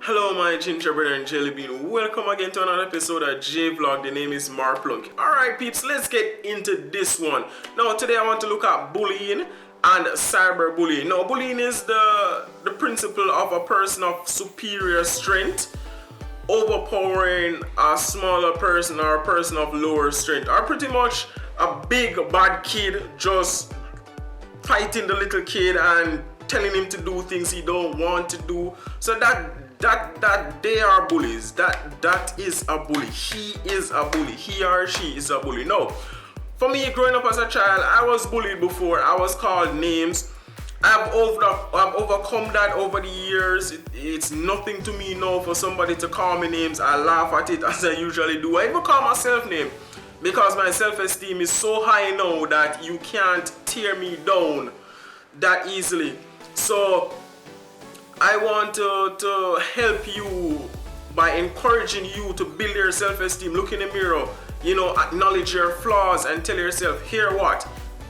Hello my ginger brother and jelly bean, welcome again to another episode of JVLOG. The name is Plunkett. Alright peeps, let's get into this one. Now today I want to look at bullying and cyberbullying. Now bullying is the principle of a person of superior strength overpowering a smaller person or a person of lower strength, or pretty much a big bad kid just fighting the little kid and telling him to do things he don't want to do. So that they are bullies. That is a bully. He is a bully. He or she is a bully. No, for me, growing up as a child, I was bullied before. I was called names. I've overcome that over the years. It's nothing to me now for somebody to call me names. I laugh at it as I usually do. I even call myself name because my self-esteem is so high now that you can't tear me down that easily. So I want to help you by encouraging you to build your self-esteem. Look in the mirror, acknowledge your flaws and tell yourself, here what?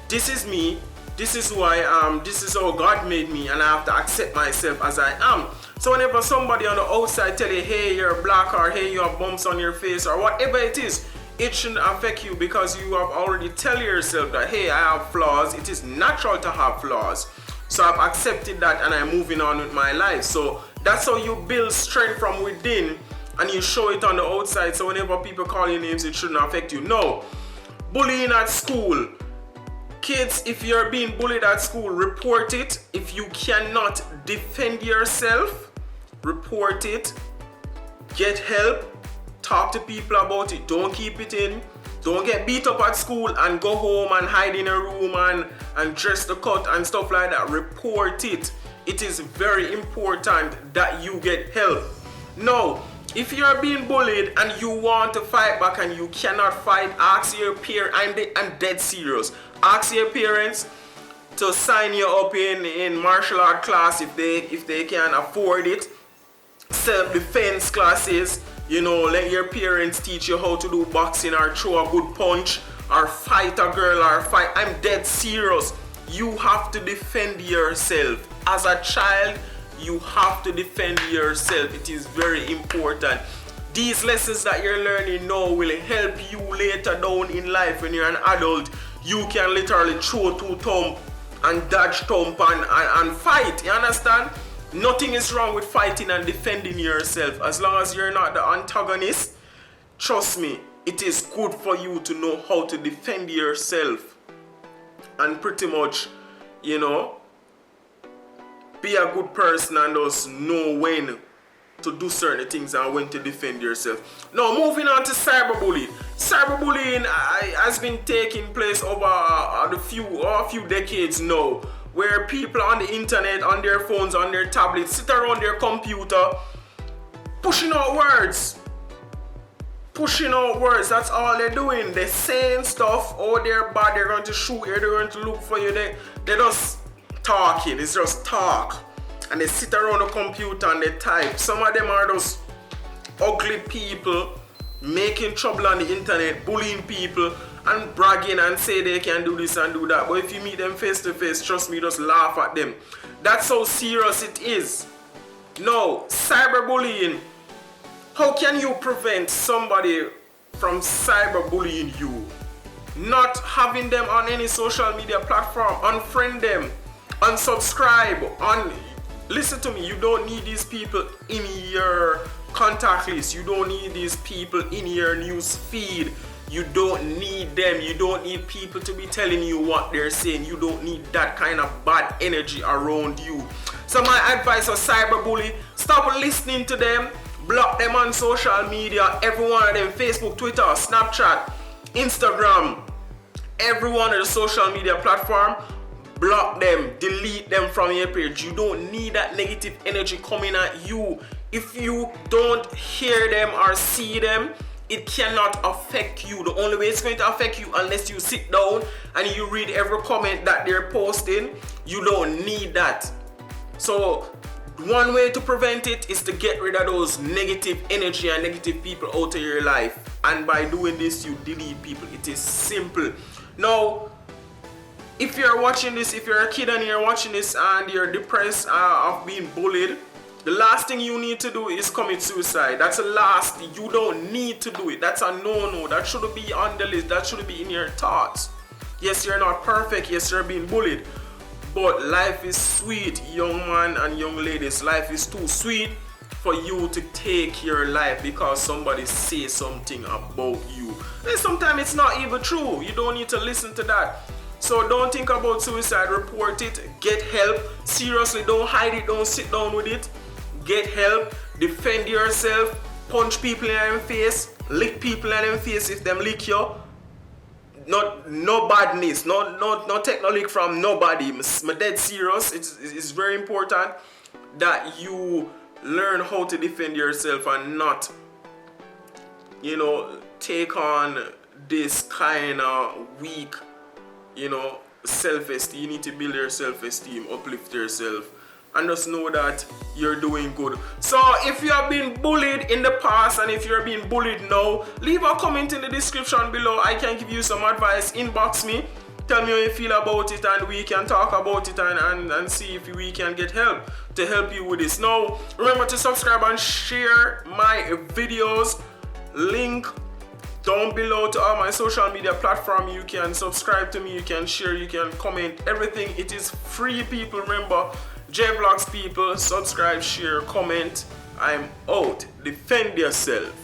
This is me, this is who I am, this is how God made me, and I have to accept myself as I am. So whenever somebody on the outside tell you, hey, you're black, or hey, you have bumps on your face, or whatever it is, it shouldn't affect you because you have already tell yourself that, hey, I have flaws. It is natural to have flaws. So I've accepted that and I'm moving on with my life. So that's how you build strength from within and you show it on the outside. So whenever people call you names, it shouldn't affect you. No. Bullying at school. Kids, if you're being bullied at school, report it. If you cannot defend yourself, report it. Get help. Talk to people about it. Don't keep it in. Don't get beat up at school and go home and hide in a room and dress the cut and stuff like that. Report it. It is very important that you get help. Now, if you're being bullied and you want to fight back and you cannot fight, ask your parents. I'm dead serious. Ask your parents to sign you up in martial art class if they can afford it. Self-defense classes. Let your parents teach you how to do boxing or throw a good punch or fight a girl or fight. I'm dead serious. You have to defend yourself. As a child, you have to defend yourself. It is very important. These lessons that you're learning now will help you later down in life when you're an adult. You can literally throw two thumb and dodge thump and fight. You understand? Nothing is wrong with fighting and defending yourself. As long as you're not the antagonist, trust me, it is good for you to know how to defend yourself. And pretty much, be a good person and just know when to do certain things and when to defend yourself. Now, moving on to cyberbullying. Cyberbullying has been taking place over a few decades now, where people on the internet, on their phones, on their tablets, sit around their computer, pushing out words. That's all they're doing. They're saying stuff, they're bad, they're going to shoot you, they're going to look for you. They're just talking, it's just talk. And they sit around the computer and they type. Some of them are those ugly people making trouble on the internet, bullying people and bragging and say they can do this and do that. But if you meet them face to face, trust me, just laugh at them. That's how serious it is. No, cyberbullying. How can you prevent somebody from cyberbullying you? Not having them on any social media platform. Unfriend them. Unsubscribe. Listen to me, you don't need these people in your contact list. You don't need these people in your news feed. You don't need them. You don't need people to be telling you what they're saying. You don't need that kind of bad energy around you. So my advice for cyberbully, stop listening to them. Block them on social media. Every one of them, Facebook, Twitter, Snapchat, Instagram, every one of the social media platform. Block them, delete them from your page. You don't need that negative energy coming at you. If you don't hear them or see them, it cannot affect you. The only way it's going to affect you unless you sit down and you read every comment that they're posting. You don't need that. So one way to prevent it is to get rid of those negative energy and negative people out of your life. And by doing this, you delete people. It is simple. Now, if you're watching this, if you're a kid and you're watching this and you're depressed of being bullied, The last thing you need to do is commit suicide. That's the last. You don't need to do it. That's a no-no. That shouldn't be on the list. That shouldn't be in your thoughts. Yes, you're not perfect. Yes, you're being bullied. But life is sweet, young man and young ladies. Life is too sweet for you to take your life because somebody says something about you. And sometimes it's not even true. You don't need to listen to that. So don't think about suicide. Report it. Get help. Seriously, don't hide it. Don't sit down with it. Get help. Defend yourself. Punch people in their face. Lick people in their face if them lick you. No badness, no take no lick from nobody. I'm dead serious. It's very important that you learn how to defend yourself and not, take on this kind of weak, self-esteem. You need to build your self-esteem, uplift yourself, and just know that you're doing good. So if you have been bullied in the past and if you're being bullied now, leave a comment in the description below. I can give you some advice. Inbox me. Tell me how you feel about it and we can talk about it and see if we can get help to help you with this. Now, remember to subscribe and share my videos. Link down below to all my social media platform. You can subscribe to me, you can share, you can comment, everything. It is free, people. Remember, JVLOGS people, subscribe, share, comment. I'm out. Defend yourself.